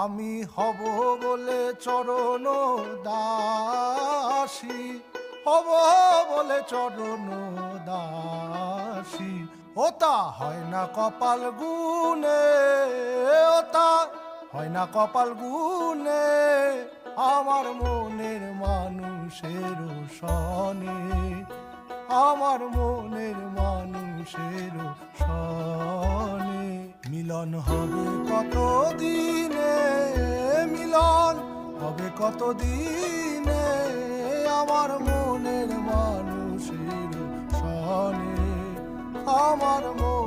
আমি হব বলে চরণ দাসী, হব বলে চরণ দাসী। ওটা হয় না কপাল গুনে, ওটা হয় না কপাল গুনে, আমার মনের মানুষের সনে, আমার মনের মানুষের সনে। মিলন হবে কত দিনে, মিলন হবে কত দিনে, আমার মনের মানুষের সনে, আমার মন